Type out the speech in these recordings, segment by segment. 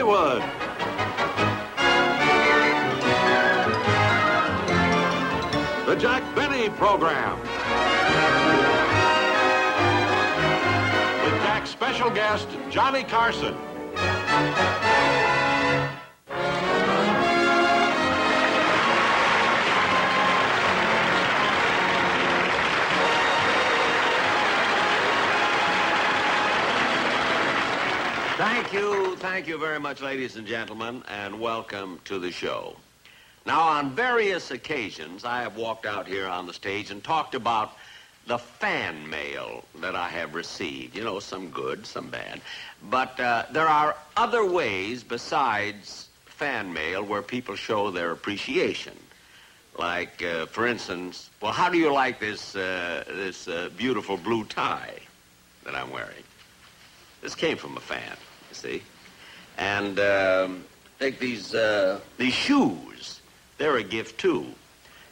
Hollywood. The Jack Benny Program. With Jack's special guest, Johnny Carson. Thank you very much, ladies and gentlemen, and welcome to the show. Now, on various occasions, I have walked out here on the stage and talked about the fan mail that I have received. You know, some good, some bad. But there are other ways besides fan mail where people show their appreciation. Like, for instance, well, how do you like this beautiful blue tie that I'm wearing? This came from a fan, you see. And take these shoes. They're a gift, too.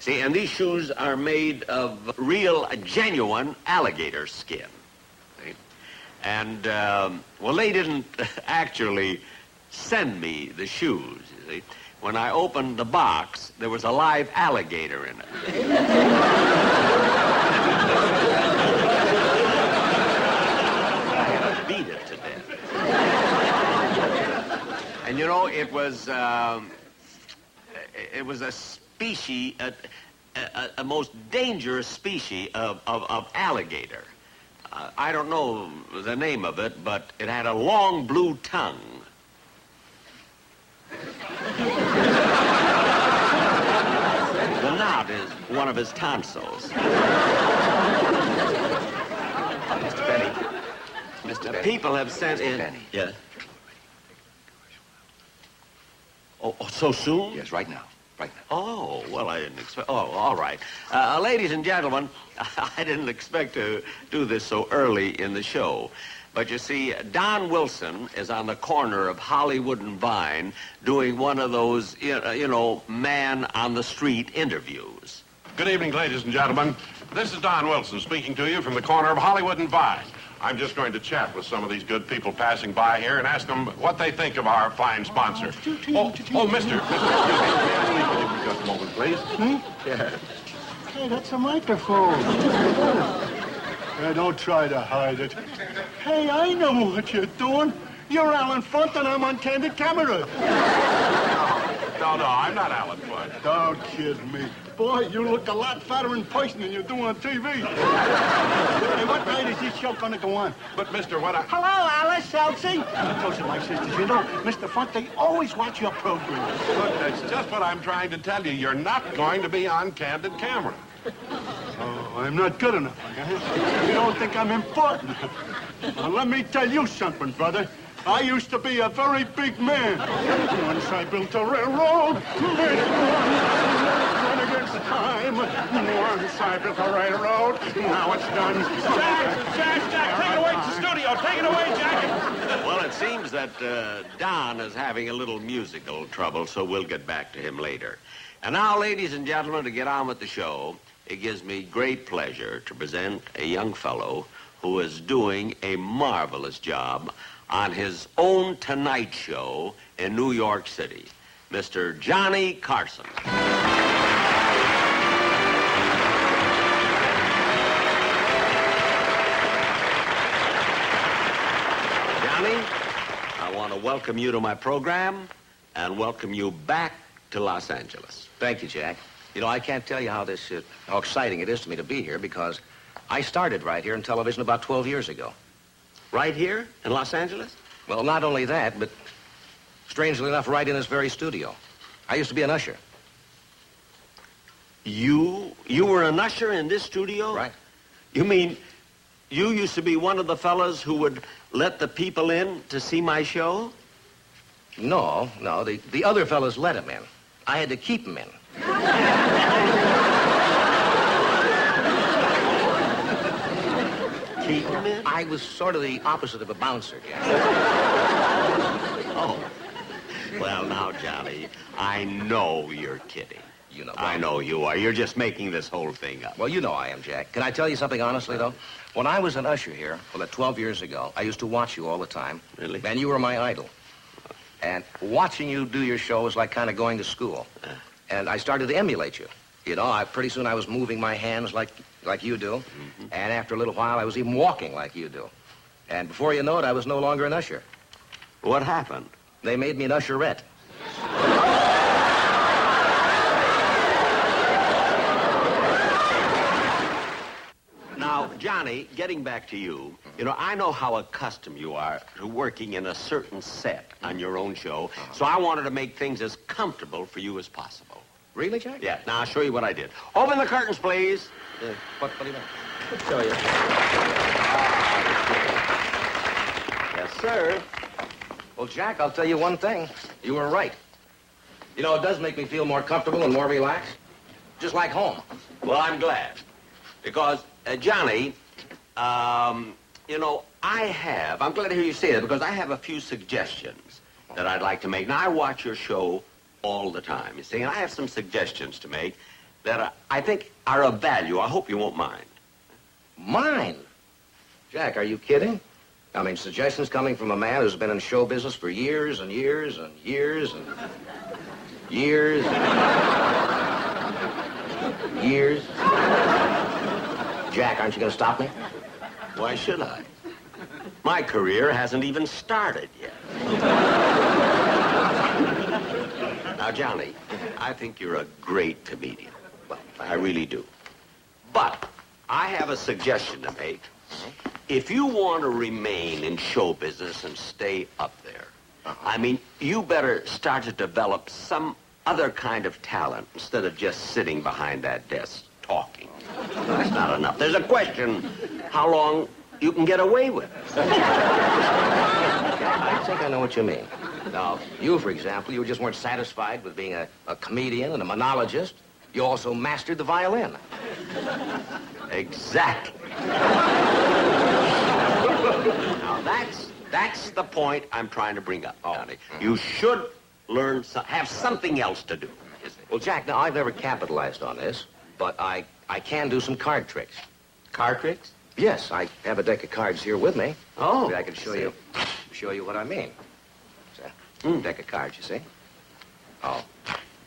See, and these shoes are made of real, genuine alligator skin. See? And, well, they didn't actually send me the shoes, you see. When I opened the box, there was a live alligator in it. I had to beat it to death. And, you know, it was a species, a most dangerous species of alligator. I don't know the name of it, but it had a long blue tongue. The knot is one of his tonsils. Mr. Benny. Mr. Benny. People have sent in... Benny. Yes? Oh, so soon? Yes, right now. Right now. Oh, well, I didn't expect... Oh, all right. Ladies and gentlemen, I didn't expect to do this so early in the show. But you see, Don Wilson is on the corner of Hollywood and Vine doing one of those, you know, man-on-the-street interviews. Good evening, ladies and gentlemen. This is Don Wilson speaking to you from the corner of Hollywood and Vine. I'm just going to chat with some of these good people passing by here and ask them what they think of our fine sponsor. Mister, excuse me, can you for just a moment, please? Yeah. Hey, that's a microphone. Don't try to hide it. Hey, I know what you're doing. You're Alan Funt and I'm on candid camera. No, I'm not Alan Funt. Don't kid me. Boy, you look a lot fatter in person than you do on TV. Hey, what night is this show gonna go on? But, mister, what I... Hello, Alice, Elsie. Those are my sisters. You know, Mr. Funt, they always watch your program. Look, that's just what I'm trying to tell you. You're not going to be on candid camera. Oh, I'm not good enough. You don't think I'm important? Well, let me tell you something, brother. I used to be a very big man. Once I built a railroad, made it run against time. Once I built a railroad, now it's done. Jack, take it away to the studio. Take it away, Jack. Well, it seems that Don is having a little musical trouble, so we'll get back to him later. And now, ladies and gentlemen, to get on with the show, it gives me great pleasure to present a young fellow who is doing a marvelous job on his own Tonight Show in New York City, Mr. Johnny Carson. Johnny, I want to welcome you to my program and welcome you back to Los Angeles. Thank you, Jack. You know, I can't tell you how exciting it is to me to be here because I started right here in television about 12 years ago. Right here in Los Angeles? Well, not only that, but strangely enough, right in this very studio. I used to be an usher. You were an usher in this studio? Right. You mean you used to be one of the fellas who would let the people in to see my show? No. The other fellas let him in. I had to keep him in. Keep him in? I was sort of the opposite of a bouncer, Jack. Oh. Well, now, Johnny, I know you're kidding. You know. I know you are. You're just making this whole thing up. Well, you know I am, Jack. Can I tell you something honestly, though? When I was an usher here, 12 years ago, I used to watch you all the time. Really? And you were my idol. And watching you do your show was like kind of going to school. And I started to emulate you. You know, pretty soon I was moving my hands like you do. Mm-hmm. And after a little while, I was even walking like you do. And before you know it, I was no longer an usher. What happened? They made me an usherette. Now, Johnny, getting back to you, you know, I know how accustomed you are to working in a certain set on your own show, so I wanted to make things as comfortable for you as possible. Really, Jack? Yeah, now I'll show you what I did. Open the curtains, please. What do you mean? I'll show you. Yes, sir. Well, Jack, I'll tell you one thing. You were right. You know, it does make me feel more comfortable and more relaxed. Just like home. Well, I'm glad. Because, Johnny, you know, I'm glad to hear you say that because I have a few suggestions that I'd like to make. Now, I watch your show all the time, you see, and I have some suggestions to make that I think are of value. I hope you won't mind. Mine? Jack, are you kidding? I mean, suggestions coming from a man who's been in show business for years and years and years and years and years. Jack, aren't you going to stop me? Why should I? My career hasn't even started yet. Now, Johnny, I think you're a great comedian. Well, I really do. But I have a suggestion to make. If you want to remain in show business and stay up there, I mean, you better start to develop some other kind of talent instead of just sitting behind that desk talking. That's not enough. There's a question how long you can get away with it. I think I know what you mean. Now, you, for example, you just weren't satisfied with being a comedian and a monologist. You also mastered the violin. Exactly. Now, that's the point I'm trying to bring up, Johnny. You should learn, have something else to do. Well, Jack, now, I've never capitalized on this, but I can do some card tricks. Card tricks? Yes, I have a deck of cards here with me. Oh. Maybe I can show you what I mean. It's a deck of cards, you see. I'll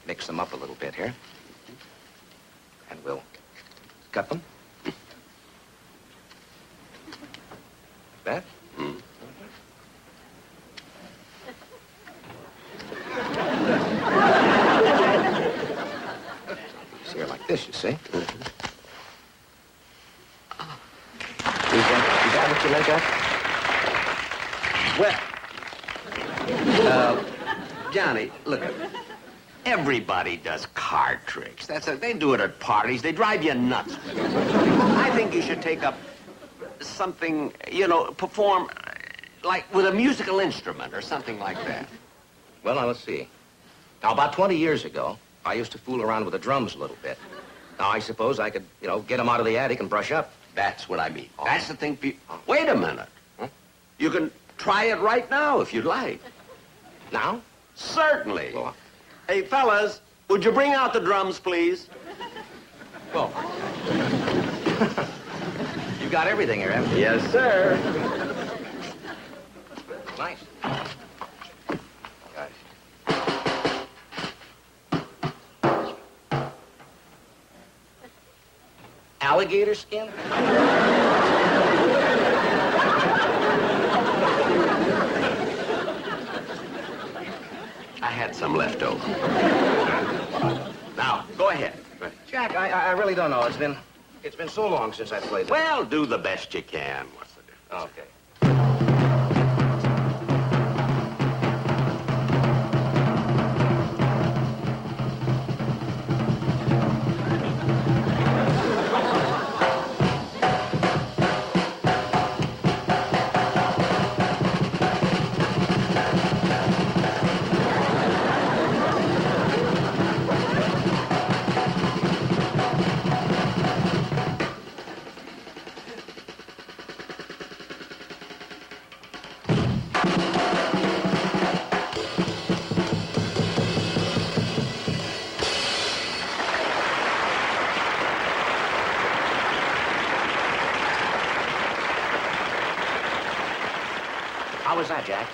mix them up a little bit here. And we'll cut them. That? It's here like this, you see. Is that what you make up? Well, Johnny, look, everybody does card tricks. They do it at parties. They drive you nuts with it. I think you should take up something, you know, perform like with a musical instrument or something like that. Well, now, let's see. Now, about 20 years ago, I used to fool around with the drums a little bit. Now, I suppose I could, you know, get them out of the attic and brush up. That's what I mean. That's the thing. Wait a minute. You can try it right now if you'd like. Now? Certainly. Well, Hey, fellas, would you bring out the drums, please? well. You got everything here, haven't you? Yes, sir. Nice. Got it. Alligator skin? I had some left over. Now, go ahead. Jack, I really don't know. It's been so long since I played that. Well, do the best you can. What's the difference? Okay. How was that, Jack?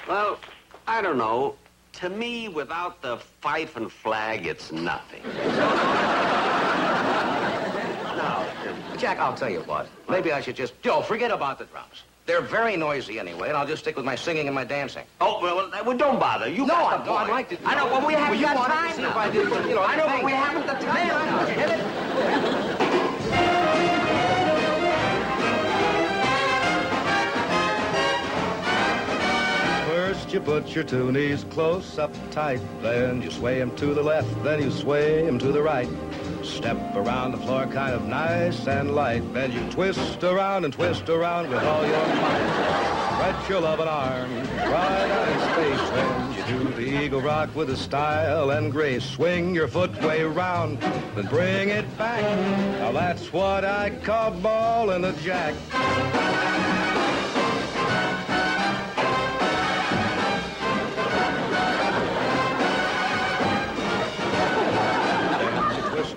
Well, I don't know. To me, without the fife and flag, it's nothing. Now, Jack, I'll tell you what. Maybe I should just... Joe, forget about the drums. They're very noisy anyway, and I'll just stick with my singing and my dancing. Oh, well, don't bother. You got the I'd point. like to... I know, but we haven't got time now. I did, you know, I know, but we haven't the time now. Hit it. First you put your two knees close up tight, then you sway them to the left, then you sway them to the right. Step around the floor kind of nice and light, then you twist around and twist around with all your might. Stretch your loving arm right out in space when you do the eagle rock with a style and grace. Swing your foot way round, then bring it back. Now that's what I call ball in the jack.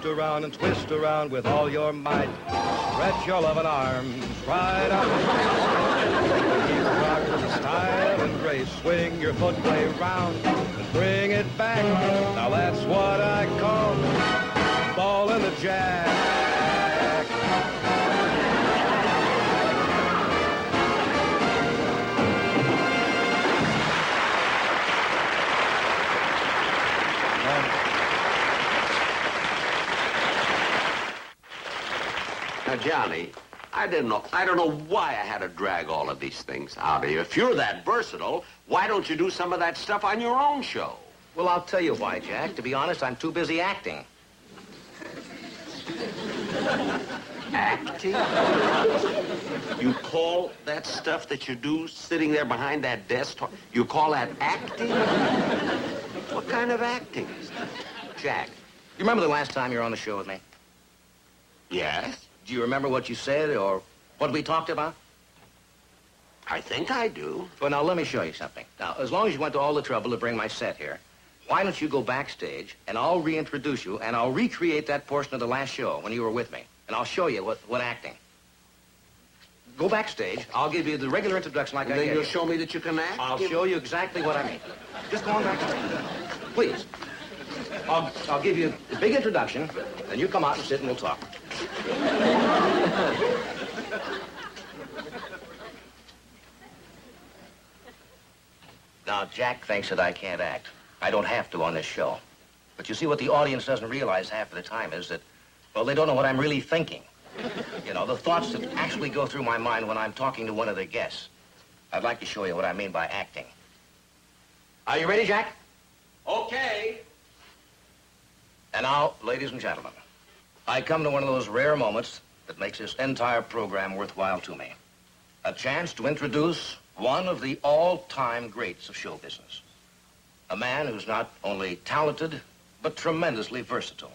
Around and twist around with all your might. Stretch your loving arms right out. Rock with a style and grace. Swing your foot way round and bring it back. Now that's what I call ball in the jack. Now, Johnny, I don't know why I had to drag all of these things out of you. If you're that versatile, why don't you do some of that stuff on your own show? Well, I'll tell you why, Jack. To be honest, I'm too busy acting. Acting? You call that stuff that you do sitting there behind that desk, you call that acting? What kind of acting is that? Jack, you remember the last time you were on the show with me? Yes? Do you remember what you said or what we talked about? I think I do. Well, now, let me show you something. Now, as long as you went to all the trouble to bring my set here, why don't you go backstage, and I'll reintroduce you, and I'll recreate that portion of the last show when you were with me, and I'll show you what acting. Go backstage. I'll give you the regular introduction like I And then gave you'll you. show me that you can act? I'll show you exactly what I mean. Just go on backstage. Please. I'll give you a big introduction, then you come out and sit and we'll talk. Now, Jack thinks that I can't act. I don't have to on this show. But you see, what the audience doesn't realize half of the time is that, well, they don't know what I'm really thinking. You know, the thoughts that actually go through my mind when I'm talking to one of the guests. I'd like to show you what I mean by acting. Are you ready, Jack? Okay. And now, ladies and gentlemen, I come to one of those rare moments that makes this entire program worthwhile to me. A chance to introduce one of the all-time greats of show business. A man who's not only talented, but tremendously versatile.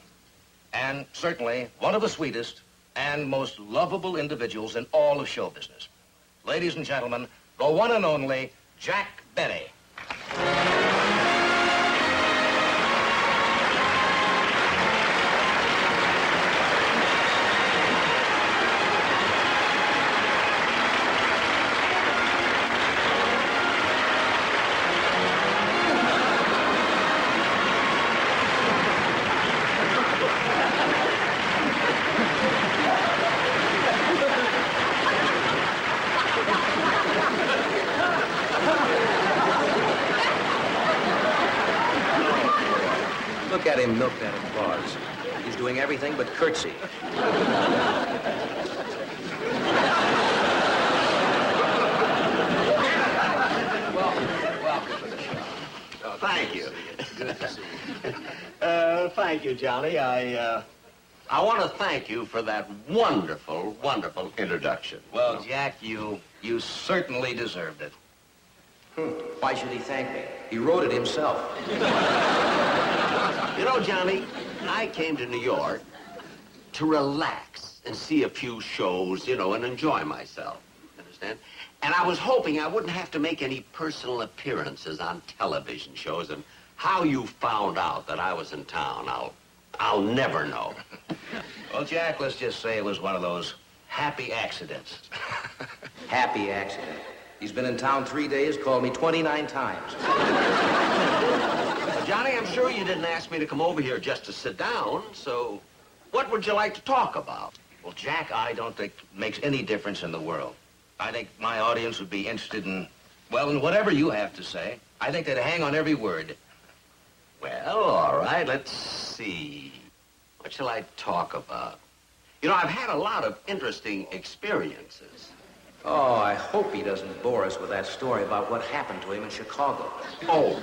And certainly one of the sweetest and most lovable individuals in all of show business. Ladies and gentlemen, the one and only Jack Benny. Look at him milk that applause. He's doing everything but curtsy. Welcome to the show. Thank you. Good to see you. Thank you, Johnny. I want to thank you for that wonderful, wonderful introduction. Well, Jack, you certainly deserved it. Why should he thank me? He wrote it himself. You know, Johnny, I came to New York to relax and see a few shows, you know, and enjoy myself. Understand? And I was hoping I wouldn't have to make any personal appearances on television shows. And how you found out that I was in town, I'll never know. Well, Jack, let's just say it was one of those happy accidents. Happy accident. He's been in town 3 days, called me 29 times. Johnny, I'm sure you didn't ask me to come over here just to sit down, so what would you like to talk about? Well, Jack, I don't think it makes any difference in the world. I think my audience would be interested in, well, in whatever you have to say. I think they'd hang on every word. Well, all right, let's see. What shall I talk about? You know, I've had a lot of interesting experiences. Oh, I hope he doesn't bore us with that story about what happened to him in Chicago. Oh,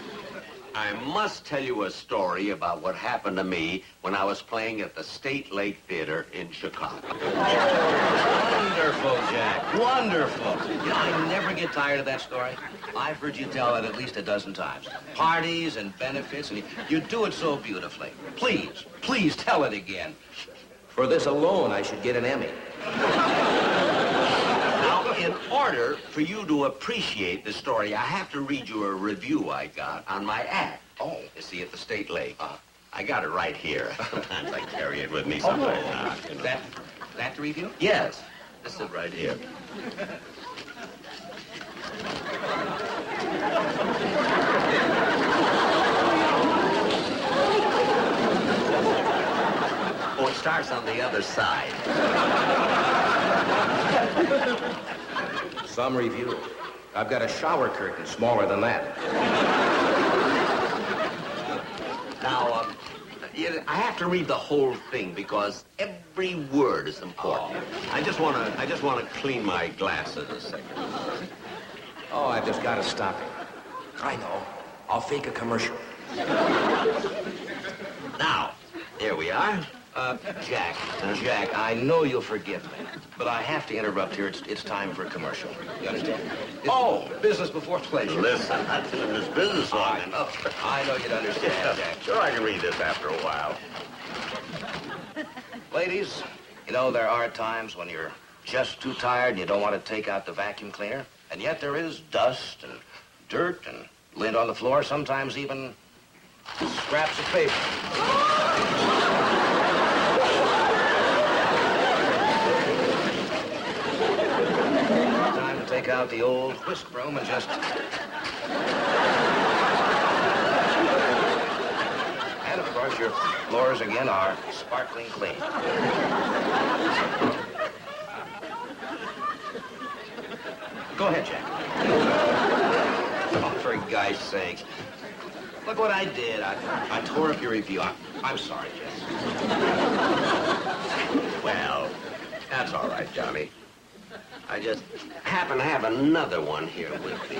I must tell you a story about what happened to me when I was playing at the State Lake Theater in Chicago. Wonderful, Jack. Wonderful. You know, I never get tired of that story. I've heard you tell it at least a dozen times. Parties and benefits, and you do it so beautifully. Please, please tell it again. For this alone, I should get an Emmy. Now, in order for you to appreciate the story, I have to read you a review I got on my act. Oh. You see, at the State Lake. I got it right here. Sometimes I carry it with me, sometimes not. You know. That the review? Yes. This is it right here. Oh, it starts on the other side. Some review. I've got a shower curtain smaller than that. Now, I have to read the whole thing because every word is important. I just want to clean my glasses a second. Oh, I've just got to stop it. I know. I'll fake a commercial. Now, here we are. Jack, I know you'll forgive me, but I have to interrupt here. It's time for a commercial. You understand? Business before pleasure. Listen, I've been in this business long enough. I know you'd understand, Jack. Sure, I can read this after a while. Ladies, you know, there are times when you're just too tired and you don't want to take out the vacuum cleaner, and yet there is dust and dirt and lint on the floor, sometimes even scraps of paper. Time to take out the old whisk broom and just... And, of course, your floors, again, are sparkling clean. Go ahead, Jack. Oh, for God's sake. Look what I did. I tore up your review. I'm sorry, Jack. Well, that's all right, Johnny. I just happen to have another one here with me.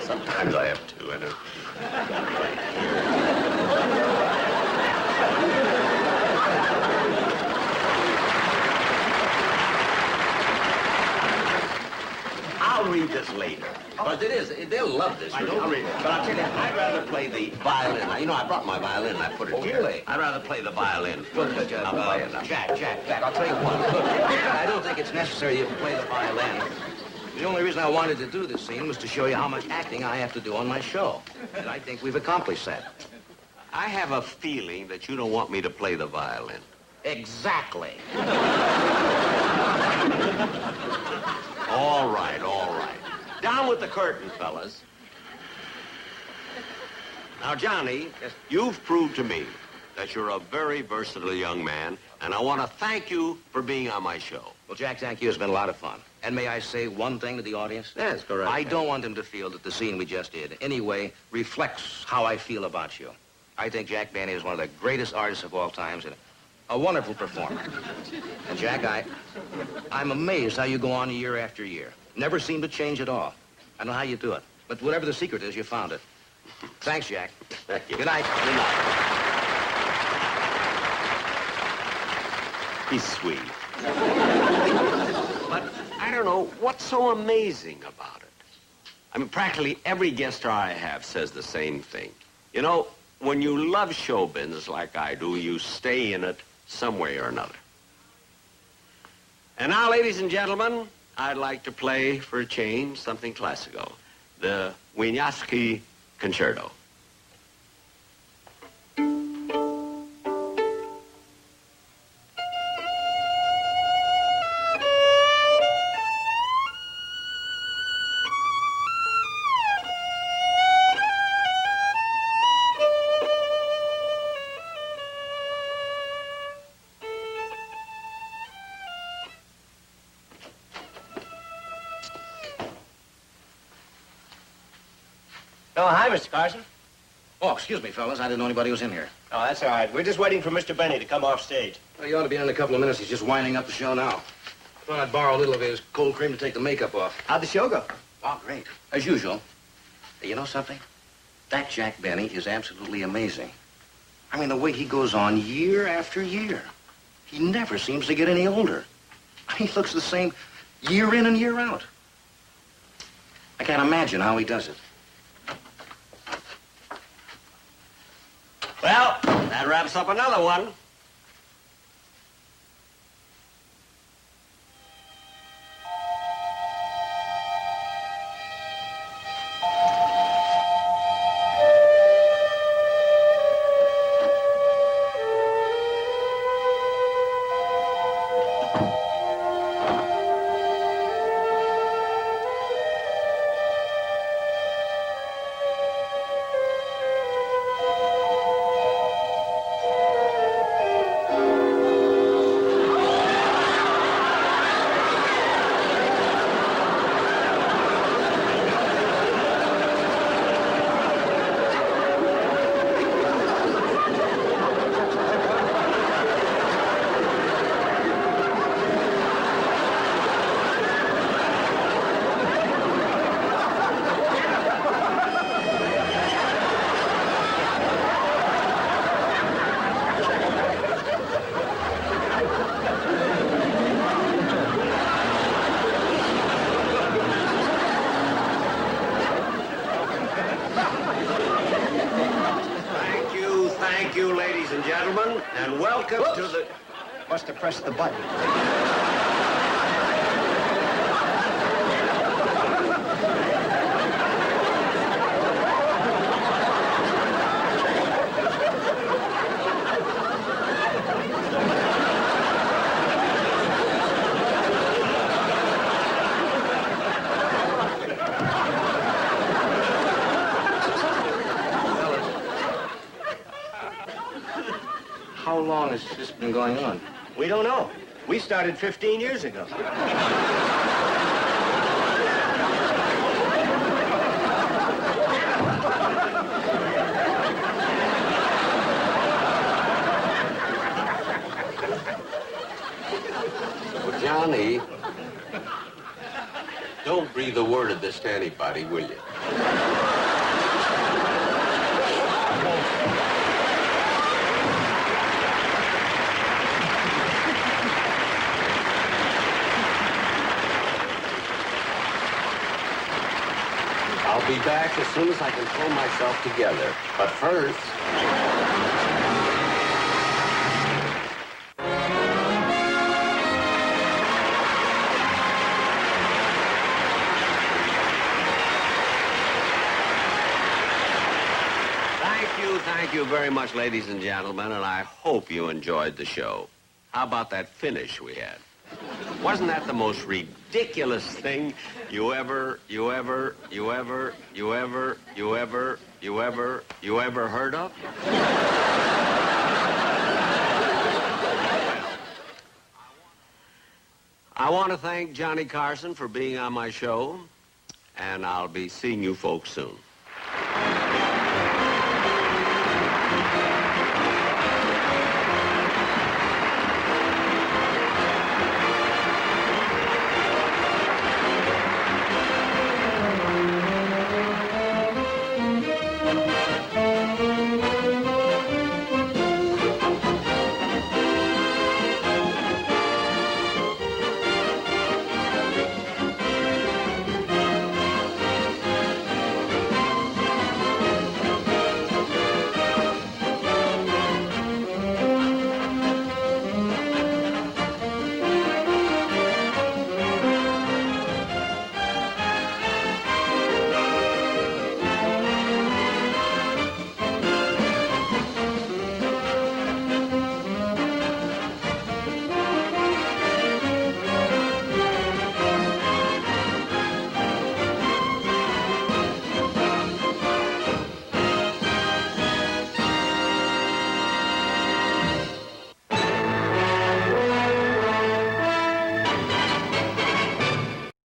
Sometimes I have two, I know. Right here. I'll read this later. But they'll love this. I don't read it. But I'll tell you, I'd rather play the violin. You know, I brought my violin and I put it here. Really? I'd rather play the violin. Good, I'll play it now. Jack, I'll tell you what. Look, I don't think it's necessary you play the violin. The only reason I wanted to do this scene was to show you how much acting I have to do on my show. And I think we've accomplished that. I have a feeling that you don't want me to play the violin. Exactly. All right, all right. Down with the curtain, fellas. Now, Johnny, you've proved to me that you're a very versatile young man, and I want to thank you for being on my show. Well, Jack, thank you. It's been a lot of fun. And may I say one thing to the audience? Yes, correct. I don't want them to feel that the scene we just did, anyway, reflects how I feel about you. I think Jack Benny is one of the greatest artists of all times and a wonderful performer. And, Jack, I'm amazed how you go on year after year. Never seem to change at all. I don't know how you do it. But whatever the secret is, you found it. Thanks, Jack. Thank you. Good night. Good night. He's sweet. But I don't know what's so amazing about it. I mean, practically every guest star I have says the same thing. You know, when you love show business like I do, you stay in it some way or another. And now, ladies and gentlemen, I'd like to play, for a change, something classical. The Wieniawski Concerto. Oh, hi, Mr. Carson. Oh, excuse me, fellas. I didn't know anybody was in here. Oh, that's all right. We're just waiting for Mr. Benny to come off stage. Well, you ought to be in a couple of minutes. He's just winding up the show now. Thought I'd borrow a little of his cold cream to take the makeup off. How'd the show go? Oh, great. As usual. You know something? That Jack Benny is absolutely amazing. I mean, the way he goes on year after year. He never seems to get any older. He looks the same year in and year out. I can't imagine how he does it. Well, that wraps up another one. Thank you, ladies and gentlemen, and welcome to the... Must have pressed the button. How long has this been going on? We don't know. We started 15 years ago. Well, Johnny, don't breathe a word of this to anybody, will you? I'll be back as soon as I can pull myself together. But first... Thank you very much, ladies and gentlemen, and I hope you enjoyed the show. How about that finish we had? Wasn't that the most ridiculous thing you ever heard of? I want to thank Johnny Carson for being on my show, and I'll be seeing you folks soon.